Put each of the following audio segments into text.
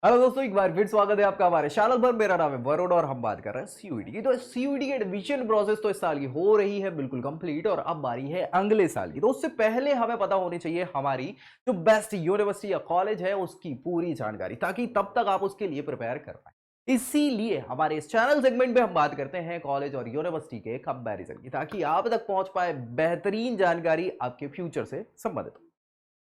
Hello दोस्तों, एक बार फिर स्वागत है आपका हमारे चैनल पर। मेरा नाम है वरुण और हम बात कर रहे हैं सीयूईटी की। तो सीयूईटी की एडमिशन प्रोसेस तो इस साल की हो रही है बिल्कुल कंप्लीट और अब बारी है अगले साल की। तो उससे पहले हमें पता होनी चाहिए हमारी जो बेस्ट यूनिवर्सिटी या कॉलेज है उसकी पूरी जानकारी, ताकि तब तक आप उसके लिए प्रिपेयर कर पाए। इसीलिए हमारे इस चैनल सेगमेंट में हम बात करते हैं कॉलेज और यूनिवर्सिटी के कंपैरिजन की, ताकि आप तक पहुंच पाए बेहतरीन जानकारी आपके फ्यूचर से संबंधित हो।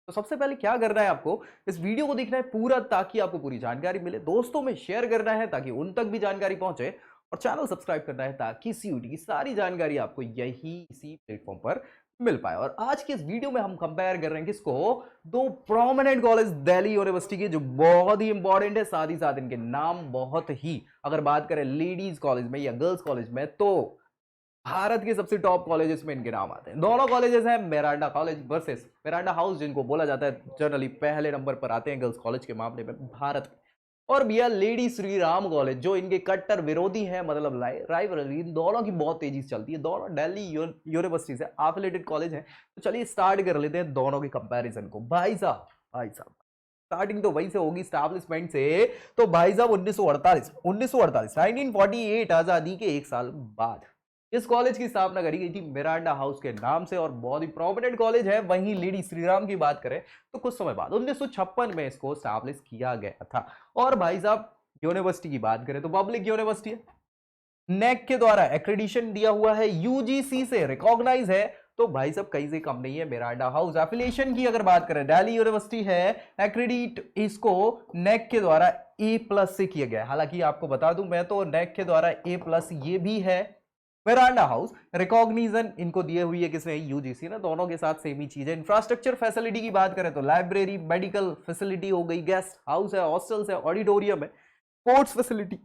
तो सबसे पहले क्या करना है, आपको इस वीडियो को देखना है पूरा ताकि आपको पूरी जानकारी मिले, दोस्तों में शेयर करना है ताकि उन तक भी जानकारी पहुंचे, और चैनल सब्सक्राइब करना है ताकि सीयूटी की सारी जानकारी आपको यही इसी प्लेटफॉर्म पर मिल पाए। और आज के इस वीडियो में हम कंपेयर कर रहे हैं किसको, दो प्रोमिनेंट कॉलेज दिल्ली यूनिवर्सिटी के जो बहुत ही इंपॉर्टेंट है, साथ ही साथ इनके नाम बहुत ही, अगर बात करें लेडीज कॉलेज में या गर्ल्स कॉलेज में, तो भारत के सबसे टॉप कॉलेजेस में इनके नाम आते हैं। दोनों कॉलेजेस हैं Miranda college versus Miranda house, जिनको बोला जाता है जनरली पहले नंबर पर आते हैं गर्ल्स कॉलेज के मामले में भारत में। और भैया लेडी श्री राम कॉलेज, जो इनके कट्टर विरोधी हैं, मतलब राइवलरी इन दोनों की बहुत तेजी से चलती है। दोनों दिल्ली यूनिवर्सिटी से एफिलिएटेड कॉलेज हैं। तो चलिए स्टार्ट कर लेते हैं दोनों के कंपैरिजन को। भाई साहब स्टार्टिंग तो वहीं से होगी, स्टैब्लिशमेंट से। तो भाई साहब 1948 1948 आजादी के एक साल बाद इस कॉलेज की स्थापना करी गई थी मिरांडा हाउस के नाम से, और बहुत ही प्रोमिनेंट कॉलेज है। वहीं लेडी श्रीराम की बात करें तो कुछ समय बाद 1956 में इसको स्टैब्लिश किया गया था। और भाई साहब यूनिवर्सिटी की बात करें तो पब्लिक यूनिवर्सिटी है, नेक के द्वारा एक्रेडिशन दिया हुआ है, यूजीसी से रिकॉग्नाइज है। तो भाई साहब कहीं से कम नहीं है मिरांडा हाउस। एफिलिएशन की अगर बात करें, दिल्ली यूनिवर्सिटी है, एक्रेडिट इसको नेक के द्वारा A+ से किया गया है। हालांकि आपको बता दूं मैं, तो नेक के द्वारा A+ ये भी है। मिरांडा हाउस रिकॉग्निशन इनको दिए हुई है किसने, यूजीसी ने। दोनों के साथ सेम ही चीज है। इंफ्रास्ट्रक्चर फैसिलिटी की बात करें तो लाइब्रेरी, मेडिकल फैसिलिटी हो गई, गेस्ट हाउस है, हॉस्टल्स है, ऑडिटोरियम है, स्पोर्ट्स फैसिलिटी,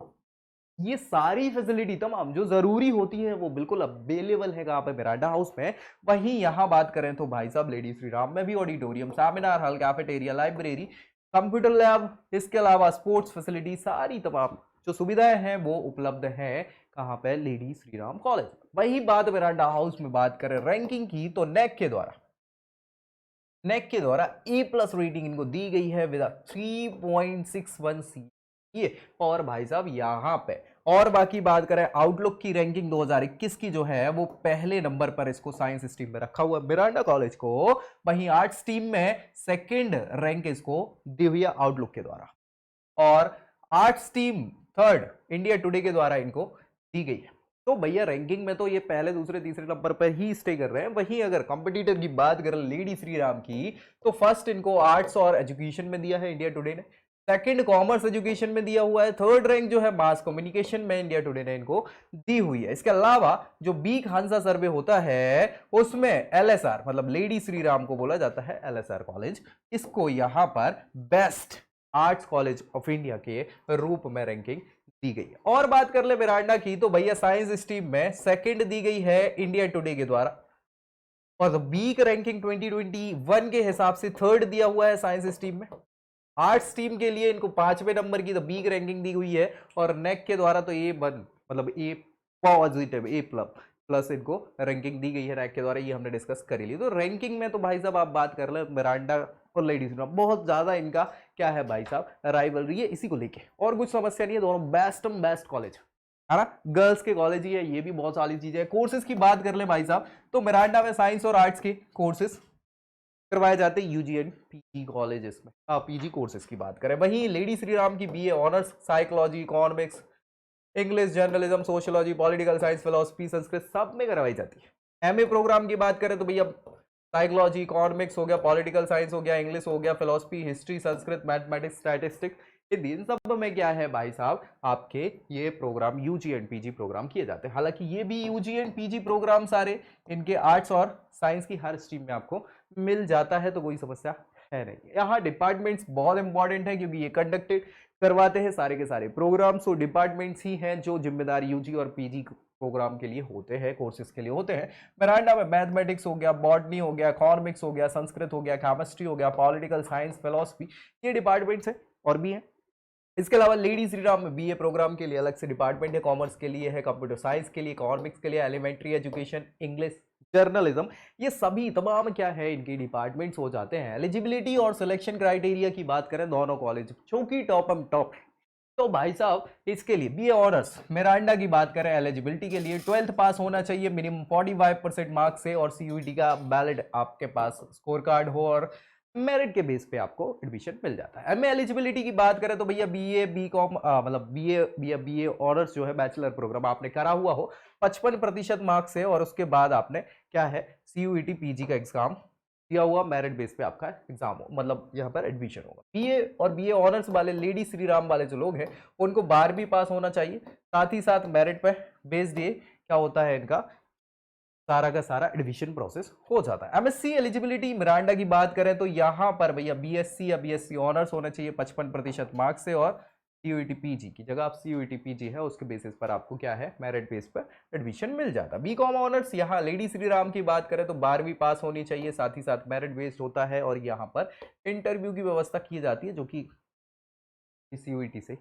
ये सारी फैसिलिटी तमाम जो जरूरी होती है वो बिल्कुल अवेलेबल है कहां पे, मिरांडा हाउस में। वहीं यहां बात करें तो भाई साहब लेडी श्री राम में भी auditorium, seminar hall, cafeteria, library, computer lab, इसके अलावा स्पोर्ट्स फैसिलिटी, सारी तमाम जो सुविधाएं हैं वो उपलब्ध है कहां पे, लेडी श्री राम कॉलेज। वही बात मिरांडा हाउस में बात करें रैंकिंग की, तो नेक के द्वारा A+ रेटिंग इनको दी गई है विद 3.61 सी। ये और भाई साहब यहां पे, और बाकी बात करें आउटलुक की रैंकिंग 2021 की जो है वो पहले नंबर पर इसको साइंस स्ट्रीम में रखा हुआ मिरांडा कॉलेज को। वहीं आर्ट्स स्ट्रीम में सेकंड रैंक इसको दी हुई है आउटलुक के द्वारा, और arts team third India today के द्वारा इनको दी गई है। तो भैया रैंकिंग में तो ये पहले दूसरे तीसरे नंबर पर ही स्टे कर रहे हैं। वहीं अगर कंपटीटर की बात करें लेडी श्री राम की, तो फर्स्ट इनको आर्ट्स और एजुकेशन में दिया है इंडिया टुडे ने, सेकंड कॉमर्स एजुकेशन में दिया हुआ है, थर्ड रैंक जो है मास कम्युनिकेशन में इंडिया टुडे ने इनको दी हुई है। इसके अलावा जो बीक हांसा सर्वे होता है उसमें एलएसआर, मतलब लेडी श्री राम को बोला जाता है एलएसआर कॉलेज, इसको यहां पर best arts college of India के रूप में रैंकिंग दी गई है। और बात कर ले मिरांडा की, तो भैया साइंस स्ट्रीम में सेकंड दी गई है इंडिया टुडे के द्वारा, और बीक रैंकिंग 2021 के हिसाब से थर्ड दिया हुआ है साइंस स्ट्रीम में। आर्ट्स स्ट्रीम के लिए इनको 5वें नंबर की बीक रैंकिंग दी हुई है, और नेक के द्वारा तो A1 मतलब A पॉजिटिव A+ इनको रैंकिंग दी गई है रैंक के द्वारा। ये हमने डिस्कस कर ली। तो रैंकिंग में तो भाई साहब आप बात कर ले मिरांडा और लेडीज में बहुत ज्यादा इनका क्या है भाई साहब, राइवलरी है इसी को लेके, और कुछ समस्या नहीं है। दोनों बेस्ट कॉलेज है ना, गर्ल्स के कॉलेज ही है, ये भी बहुत सारी चीजें है। कोर्सेज की बात कर ले भाई साहब, तो मिरांडा में साइंस और आर्ट्स के कोर्सेज करवाए जाते हैं यूजी एंड पीजी कॉलेजेस में। पीजी कोर्सेज की बात करें, वहीं लेडी श्री राम की BA honours psychology, economics, English, journalism, sociology, political science, philosophy, Sanskrit सब में करवाई जाती है। एमए प्रोग्राम की बात करें तो भैया साइकोलॉजी, इकोनॉमिक्स हो गया, पॉलिटिकल साइंस हो गया, इंग्लिश हो गया, philosophy, history, Sanskrit, mathematics, statistics, इन सब में क्या है भाई साहब आपके ये programme UG and PG programme किए जाते हैं। हालांकि ये भी यूजी एंड पीजी प्रोग्राम सारे इनके आर्ट्स और साइंस की हर स्ट्रीम में आपको मिल जाता है, तो कोई समस्या है नहीं। यहाँ डिपार्टमेंट्स बहुत इंपॉर्टेंट है क्योंकि ये कंडक्टेड करवाते हैं सारे के सारे प्रोग्राम। सो डिपार्टमेंट्स ही हैं जो जिम्मेदार यूजी और पीजी प्रोग्राम के लिए होते हैं, कोर्सेज के लिए होते हैं। मिरांडा में मैथमेटिक्स हो गया, बॉटनी हो गया, इकोनॉमिक्स हो गया, संस्कृत हो गया, केमिस्ट्री हो गया, पॉलिटिकल साइंस, फिलोसफी, ये डिपार्टमेंट्स है और भी है। इसके अलावा लेडी श्री राम में BA प्रोग्राम के लिए अलग से डिपार्टमेंट है, कॉमर्स के लिए है, कंप्यूटर साइंस के लिए, इकोनॉमिक्स के लिए, एलिमेंट्री एजुकेशन, इंग्लिश, जर्नलिज्म, ये सभी तमाम क्या है इनके डिपार्टमेंट्स हो जाते हैं। एलिजिबिलिटी और सिलेक्शन क्राइटेरिया की बात करें दोनों कॉलेज जो कि टॉप एंड टॉप है, तो भाई साहब इसके लिए बीए ऑनर्स मिरांडा की बात करें एलिजिबिलिटी के लिए 12th पास होना चाहिए मिनिमम 45% मार्क्स से, और सीयूईटी का वैलिड आपके पास स्कोर कार्ड हो, और मेरिट के बेस पे आपको एडमिशन मिल जाता है। एमए एलिजिबिलिटी की बात करें तो भैया बीए बीकॉम मतलब बीए ऑनर्स जो है बैचलर प्रोग्राम आपने करा हुआ हो 55% मार्क्स से, और उसके बाद आपने क्या है सीयूईटी पीजी का एग्जाम दिया हुआ, मेरिट बेस पे आपका एग्जाम हो, मतलब यहाँ पर एडमिशन होगा। बीए और बीए ऑनर्स वाले लेडी श्री राम वाले जो लोग हैं उनको 12वीं पास होना चाहिए, साथ ही साथ मेरिट पे बेस्ड ये क्या होता है इनका सारा का सारा एडमिशन प्रोसेस हो जाता है। एमएससी एलिजिबिलिटी मिरांडा की बात करें तो यहाँ पर भैया बीएससी या बीएससी ऑनर्स होना चाहिए 55% मार्क्स से, और सीयूईटी पीजी की जगह आप सीयूईटी पीजी है उसके बेसिस पर आपको क्या है मेरिट बेस पर एडमिशन मिल जाता है। बीकॉम ऑनर्स यहाँ लेडी श्री राम की बात करें तो 12वीं पास होनी चाहिए, साथ ही साथ मेरिट बेस्ड होता है, और यहाँ पर इंटरव्यू की व्यवस्था की जाती है जो कि सीयूईटी से।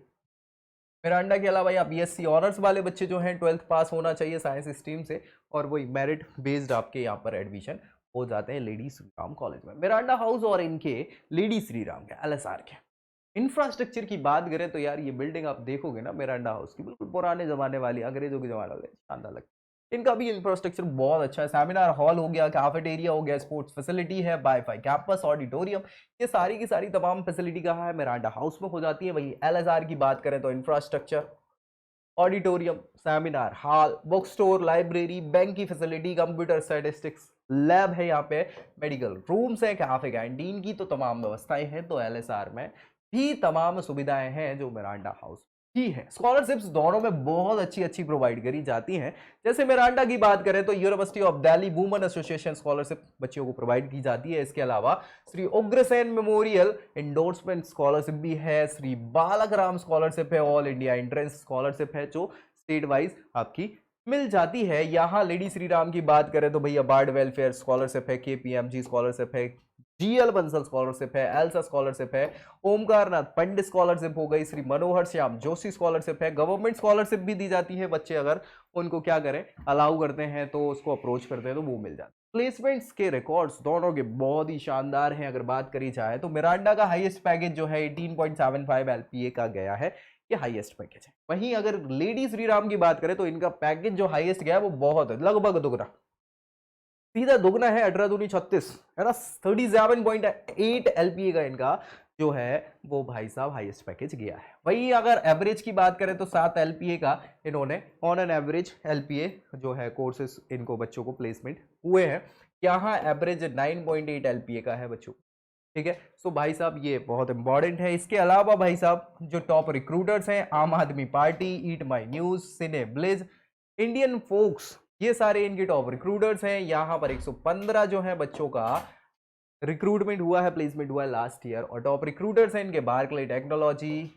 मिरांडा के अलावा यहाँ बीएससी ऑनर्स वाले बच्चे जो हैं 12th पास होना चाहिए साइंस स्ट्रीम से, और वही मेरिट बेस्ड आपके यहाँ पर एडमिशन हो जाते हैं लेडी श्री राम कॉलेज में। मिरांडा हाउस और इनके लेडी श्री राम के एलएसआर के इंफ्रास्ट्रक्चर की बात करें तो यार ये बिल्डिंग आप देखोगे ना मिरांडा हाउस की, बिल्कुल पुराने जमाने वाली अंग्रेजों के जमाने वाली शानदार लगती है। इनका भी इंफ्रास्ट्रक्चर बहुत अच्छा है, सेमिनार हॉल हो गया, कैफेटेरिया हो गया, स्पोर्ट्स फैसिलिटी है, वाईफाई कैंपस, ऑडिटोरियम, ये सारी की सारी तमाम फैसिलिटी कहाँ है मिरांडा हाउस में हो जाती है। वही एलएसआर की बात करें तो infrastructure, auditorium, seminar hall, book store, library, bank की फैसिलिटी, कंप्यूटर, स्टैटिस्टिक्स लैब है, यहाँ पे मेडिकल रूम्स है, कैफे कैंटीन की तो तमाम व्यवस्थाएं हैं। तो एलएसआर में भी तमाम सुविधाएं हैं जो मिरांडा हाउस ही है। स्कॉलरशिप्स दोनों में बहुत अच्छी अच्छी प्रोवाइड करी जाती हैं। जैसे मिरांडा की बात करें तो university of Delhi women association scholarship बच्चों को प्रोवाइड की जाती है। इसके अलावा Shri Ugrasen memorial endorsement scholarship भी है, श्री बालक राम स्कॉलरशिप है, ऑल इंडिया एंट्रेंस स्कॉलरशिप है जो स्टेट वाइज आपकी मिल जाती है। यहाँ लेडी श्री राम की बात करें तो भैया बार्ड वेलफेयर स्कॉलरशिप है, केपीएमजी स्कॉलरशिप है, जीएल बंसल स्कॉलरशिप है, एल्सा स्कॉलरशिप है, ओमकारनाथ पंडित स्कॉलरशिप हो गई, श्री मनोहर श्याम जोशी स्कॉलरशिप है। गवर्नमेंट स्कॉलरशिप भी दी जाती है, बच्चे अगर उनको क्या करें अलाउ करते हैं तो उसको अप्रोच करते हैं तो वो मिल जाता है। प्लेसमेंट्स के रिकॉर्ड्स दोनों के बहुत ही शानदार हैं। अगर बात करी जाए तो मिरांडा का हाईएस्ट पैकेज जो है 18.75 एलपीए का गया है, ये हाईएस्ट पैकेज है। वहीं अगर लेडी श्री राम की बात करें तो इनका पैकेज जो हाईएस्ट गया है वो बहुत है, लगभग दुगना, सीधा दुगना है, 18 दूनी 36 है ना, 37.8 एलपीए का इनका जो है वो भाई साहब हाईएस्ट पैकेज गया है। वही अगर एवरेज की बात करें तो 7 एलपीए का इन्होंने ऑन एन एवरेज एलपीए जो है कोर्सेज इनको बच्चों को प्लेसमेंट हुए हैं। यहाँ एवरेज 9.8 एलपीए का है बच्चों, ठीक है। सो भाई साहब ये बहुत इंपॉर्टेंट है। इसके अलावा भाई साहब जो टॉप रिक्रूटर्स हैं, आम आदमी पार्टी, ईट माई न्यूज, सिने ब्लिज, इंडियन फोक्स, ये सारे इनके टॉप रिक्रूटर्स हैं। यहाँ पर 115 जो है बच्चों का रिक्रूटमेंट हुआ है, प्लेसमेंट हुआ है लास्ट ईयर, और टॉप रिक्रूटर्स हैं इनके Barclays technology,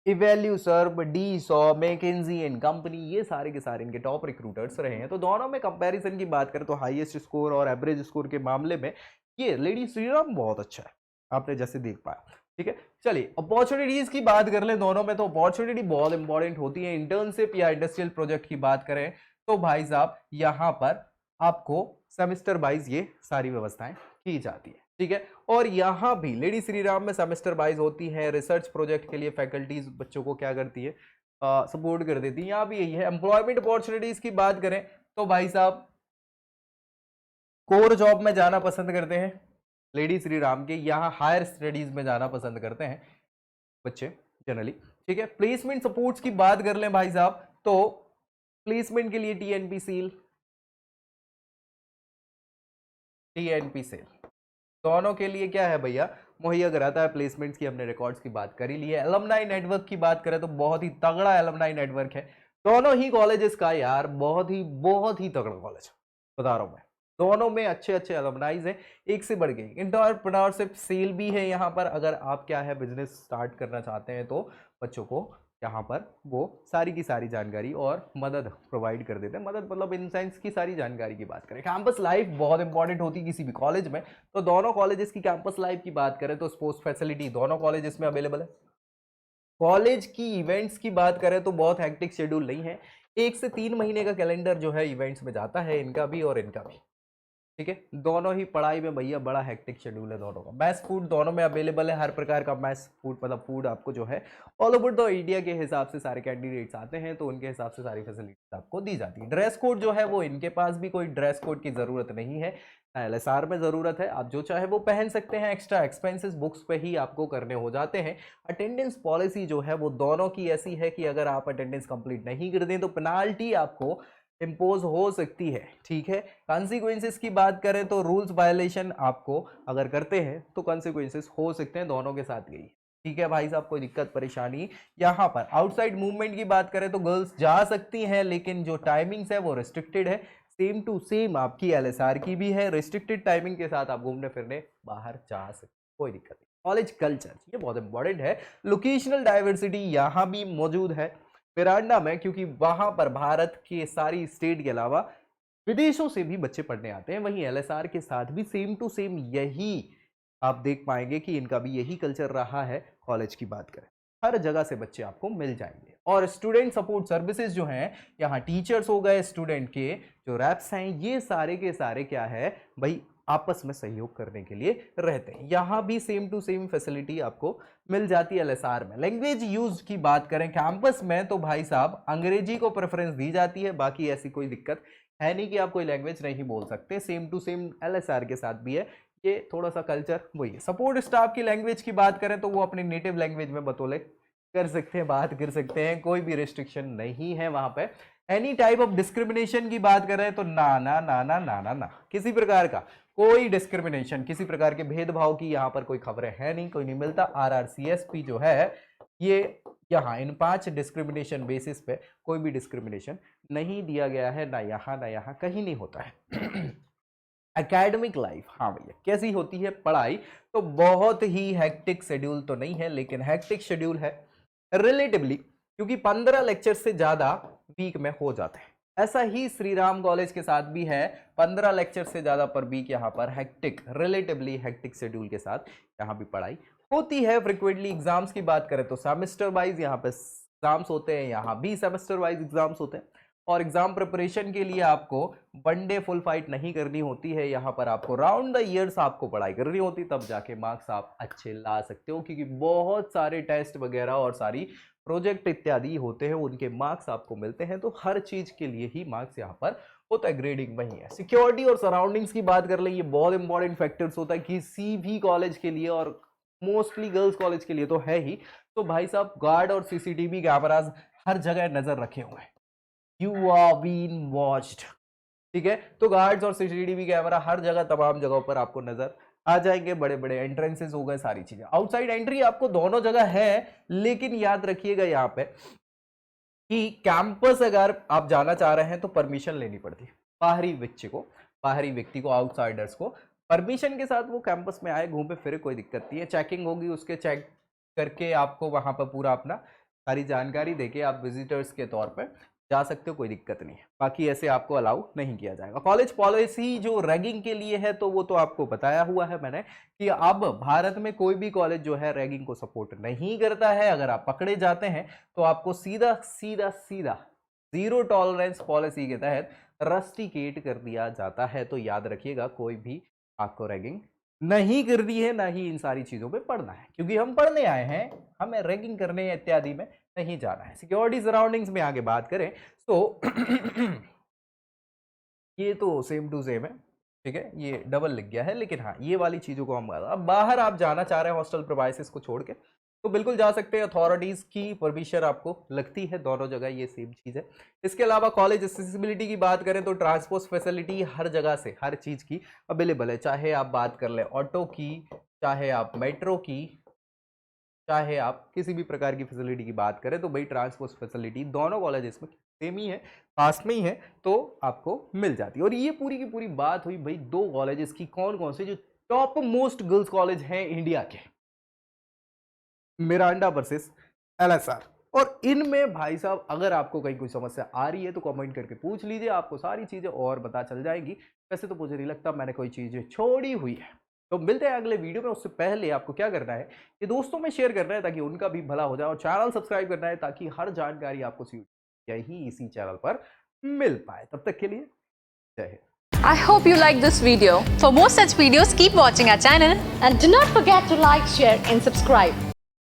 Evalueserve, D Shaw, McKinsey and company, ये सारे के सारे इनके टॉप रिक्रूटर्स रहे हैं। तो दोनों में कंपैरिजन की बात करें तो हाईएस्ट स्कोर और एवरेज स्कोर के मामले में ये लेडी श्रीराम बहुत अच्छा है, आपने जैसे देख पाया, ठीक है। चलिए अपॉर्चुनिटीज की बात कर ले दोनों में, तो अपॉर्चुनिटी बहुत इंपॉर्टेंट होती है। इंटर्नशिप या इंडस्ट्रियल प्रोजेक्ट की बात करें तो भाई साहब यहाँ पर आपको सेमेस्टर वाइज ये सारी व्यवस्थाएं की जाती है, ठीक है। और यहाँ भी लेडी श्री राम में सेमेस्टर वाइज होती है। रिसर्च प्रोजेक्ट के लिए फैकल्टीज बच्चों को क्या करती है, सपोर्ट कर देती है। यहाँ भी यही है। एम्प्लॉयमेंट अपॉर्चुनिटीज की बात करें तो भाई साहब कोर जॉब में जाना पसंद करते हैं लेडी श्री राम के, यहाँ हायर स्टडीज में जाना पसंद करते हैं बच्चे जनरली, ठीक है। प्लेसमेंट सपोर्ट्स की बात कर लें भाई साहब तो प्लेसमेंट के लिए टीएनपी सेल दोनों के लिए क्या है भैया मुहैया कराता है। प्लेसमेंट्स की हमने रिकॉर्ड्स की बात कर ही ली है। एलुमनाई नेटवर्क की बात करें तो बहुत ही तगड़ा एलुमनाई नेटवर्क है दोनों ही कॉलेजेस का यार, बहुत ही तगड़ा कॉलेज बता रहा हूं मैं। दोनों में अच्छे अच्छे एलुमनाइज हैं, एक से बढ़ के। एंटरप्रेन्योरशिप सेल भी है यहाँ पर, अगर आप क्या है बिजनेस स्टार्ट करना चाहते हैं तो बच्चों को यहाँ पर वो सारी की सारी जानकारी और मदद प्रोवाइड कर देते हैं। मदद मतलब इन सेंस की सारी जानकारी की बात करें। कैंपस लाइफ बहुत इंपॉर्टेंट होती है किसी भी कॉलेज में, तो दोनों कॉलेजेस की कैंपस लाइफ की बात करें तो स्पोर्ट्स फैसिलिटी दोनों कॉलेजेस में अवेलेबल है। कॉलेज की इवेंट्स की बात करें तो बहुत हेक्टिक शेड्यूल नहीं है। 1 से 3 महीने का कैलेंडर जो है इवेंट्स में जाता है, इनका भी और इनका भी। ठीक है, दोनों ही पढ़ाई में भैया बड़ा हेक्टिक शेड्यूल है दोनों का। मैथ्स फूड दोनों में अवेलेबल है, हर प्रकार का मैथ्स फूड मतलब फूड आपको जो है ऑल ओवर द इंडिया के हिसाब से सारे कैंडिडेट्स आते हैं, तो उनके हिसाब से सारी फैसिलिटीज आपको दी जाती है। ड्रेस कोड जो है वो इनके पास भी कोई ड्रेस कोड की जरूरत नहीं है, एलएसआर में जरूरत है, आप जो चाहे वो पहन सकते हैं। एक्स्ट्रा एक्सपेंसेस बुक्स पे ही आपको करने हो जाते हैं। अटेंडेंस पॉलिसी जो है वो दोनों की ऐसी है कि अगर आप अटेंडेंस कंप्लीट नहीं कर दें तो पेनाल्टी आपको इम्पोज हो सकती है। ठीक है, कॉन्सिक्वेंसेस की बात करें तो रूल्स वायलेशन आपको अगर करते हैं तो कॉन्सिक्वेंसेस हो सकते हैं, दोनों के साथ गई। ठीक है भाई साहब, कोई दिक्कत परेशानी यहाँ पर। आउटसाइड मूवमेंट की बात करें तो गर्ल्स जा सकती हैं, लेकिन जो टाइमिंग्स है वो रिस्ट्रिक्टेड है। सेम टू सेम आपकी एलएसआर की भी है, रिस्ट्रिक्टेड टाइमिंग के साथ आप घूमने फिरने बाहर जा सकते, कोई दिक्कत नहीं। कॉलेज कल्चर ये बहुत इंपॉर्टेंट है। लोकेशनल डाइवर्सिटी यहाँ भी मौजूद है मिरांडा में, क्योंकि वहां पर भारत के सारी स्टेट के अलावा विदेशों से भी बच्चे पढ़ने आते हैं। वहीं एलएसआर के साथ भी सेम टू सेम यही आप देख पाएंगे कि इनका भी यही कल्चर रहा है। कॉलेज की बात करें, हर जगह से बच्चे आपको मिल जाएंगे। और स्टूडेंट सपोर्ट सर्विसेज जो हैं, यहाँ टीचर्स हो गए, स्टूडेंट के जो रैप्स हैं, ये सारे के सारे क्या है भाई, आपस में सहयोग करने के लिए रहते हैं। यहाँ भी सेम टू सेम फैसिलिटी आपको मिल जाती है एलएसआर में। लैंग्वेज यूज की बात करें कैंपस में तो भाई साहब अंग्रेजी को प्रेफरेंस दी जाती है, बाकी ऐसी कोई दिक्कत है नहीं कि आप कोई लैंग्वेज नहीं बोल सकते। सेम टू सेम एलएसआर के साथ भी है, ये थोड़ा सा कल्चर वही है। सपोर्ट स्टाफ की लैंग्वेज की बात करें तो वो अपनी नेटिव लैंग्वेज में बतौले कर सकते हैं, बात कर सकते हैं, कोई भी रिस्ट्रिक्शन नहीं है वहां पे। एनी टाइप ऑफ डिस्क्रिमिनेशन की बात करें तो ना ना ना ना ना ना ना, किसी प्रकार का कोई डिस्क्रिमिनेशन, किसी प्रकार के भेदभाव की यहाँ पर कोई खबरें है नहीं, कोई नहीं मिलता। आरआरसीएसपी जो है ये यहाँ इन 5 डिस्क्रिमिनेशन बेसिस पे कोई भी डिस्क्रिमिनेशन नहीं दिया गया है, ना यहाँ कहीं नहीं होता है। एकेडमिक लाइफ, हाँ भैया कैसी होती है पढ़ाई, तो बहुत ही हेक्टिक शेड्यूल तो नहीं है, लेकिन हेक्टिक शेड्यूल है रिलेटिवली, क्योंकि 15 लेक्चर से ज्यादा वीक में हो जाते हैं। ऐसा ही श्री राम कॉलेज के साथ भी है, 15 लेक्चर से ज्यादा पर वीक यहाँ पर हेक्टिक, रिलेटिवली हेक्टिक शेड्यूल के साथ यहाँ भी पढ़ाई होती है। फ्रिक्वेंटली एग्जाम्स की बात करें तो सेमेस्टर वाइज यहाँ पे एग्जाम्स होते हैं, यहाँ भी सेमेस्टर वाइज एग्जाम्स होते हैं। और एग्जाम प्रिपरेशन के लिए आपको वनडे फुल फाइट नहीं करनी होती है, यहाँ पर आपको राउंड द ईयर्स आपको पढ़ाई करनी होती, तब जाके मार्क्स आप अच्छे ला सकते हो, क्योंकि बहुत सारे टेस्ट वगैरह और सारी प्रोजेक्ट इत्यादि होते हैं, उनके मार्क्स आपको मिलते हैं, तो हर चीज के लिए ही मार्क्स यहाँ पर होता है, ग्रेडिंग वही है। सिक्योरिटी और सराउंडिंग्स की बात कर ले, ये बहुत इंपॉर्टेंट फैक्टर्स होता है किसी भी कॉलेज के लिए, और मोस्टली गर्ल्स कॉलेज के लिए तो है ही। तो भाई साहब गार्ड और सीसीटीवी कैमरास हर जगह नजर रखे हुए हैं, यू आर बीन वॉच्ड। ठीक है, तो गार्ड्स और सीसीटीवी कैमरा हर जगह तमाम जगहों पर आपको नजर आ जाएंगे। बड़े बड़े एंट्रेंसेस हो गए, सारी चीजें। आउटसाइड एंट्री आपको दोनों जगह है, लेकिन याद रखिएगा यहाँ पे कि कैंपस अगर आप जाना चाह रहे हैं तो परमिशन लेनी पड़ती है बाहरी व्यक्ति को आउटसाइडर्स को परमिशन के साथ वो कैंपस में आए, घूमे फिरे, कोई दिक्कत नहीं है। चेकिंग होगी, उसके चेक करके आपको वहां पर पूरा अपना सारी जानकारी देके आप विजिटर्स के तौर पर जा सकते हो, कोई दिक्कत नहीं है। बाकी ऐसे आपको अलाउ नहीं किया जाएगा। कॉलेज पॉलिसी जो रैगिंग के लिए है तो वो तो आपको बताया हुआ है मैंने कि अब भारत में कोई भी कॉलेज जो है रैगिंग को सपोर्ट नहीं करता है। अगर आप पकड़े जाते हैं तो आपको सीधा सीधा सीधा जीरो टॉलरेंस पॉलिसी के तहत रस्टिकेट कर दिया जाता है। तो याद रखिएगा, कोई भी आपको रैगिंग नहीं करनी है, ना ही इन सारी चीजों पे पढ़ना है, क्योंकि हम पढ़ने आए हैं, हमें रैगिंग करने इत्यादि में नहीं जाना है। सिक्योरिटी सराउंडिंग्स में आगे बात करें तो ये तो सेम टू सेम है, ठीक है, ये डबल लिख गया है, लेकिन हाँ ये वाली चीजों को हम अब बाहर आप जाना चाह रहे हैं हॉस्टल प्रोवाइसेस को छोड़ के तो बिल्कुल जा सकते हैं। अथॉरिटीज की परमिशन आपको लगती है दोनों जगह, ये सेम चीज है। इसके अलावा कॉलेज एक्सेसिबिलिटी की बात करें तो ट्रांसपोर्ट फैसिलिटी हर जगह से हर चीज की अवेलेबल है, चाहे आप बात कर ले ऑटो की, चाहे आप मेट्रो की, चाहे आप किसी भी प्रकार की फैसिलिटी की बात करें, तो भाई ट्रांसपोर्ट फैसिलिटी दोनों कॉलेजेस में सेम ही है, पास में ही है, तो आपको मिल जाती है। और ये पूरी की पूरी बात हुई भाई दो कॉलेजेस की, कौन कौन से जो टॉप मोस्ट गर्ल्स कॉलेज हैं इंडिया के, मिरांडा वर्सेस एलएसआर। और इनमें भाई साहब अगर आपको कहीं कोई समस्या आ रही है तो कमेंट करके पूछ लीजिए, आपको सारी चीजें और पता चल जाएगी। वैसे तो मुझे नहीं लगता मैंने कोई चीज छोड़ी हुई है। तो मिलते हैं अगले वीडियो में, उससे पहले आपको क्या करना है कि दोस्तों में शेयर करना है ताकि उनका भी भला हो जाए, और चैनल सब्सक्राइब करना है ताकि हर जानकारी आपको यही इसी चैनल पर मिल पाए। तब तक के लिए जय Hind. I hope you like this video. For more such videos, keep watching our channel. And do not forget to like, share and subscribe.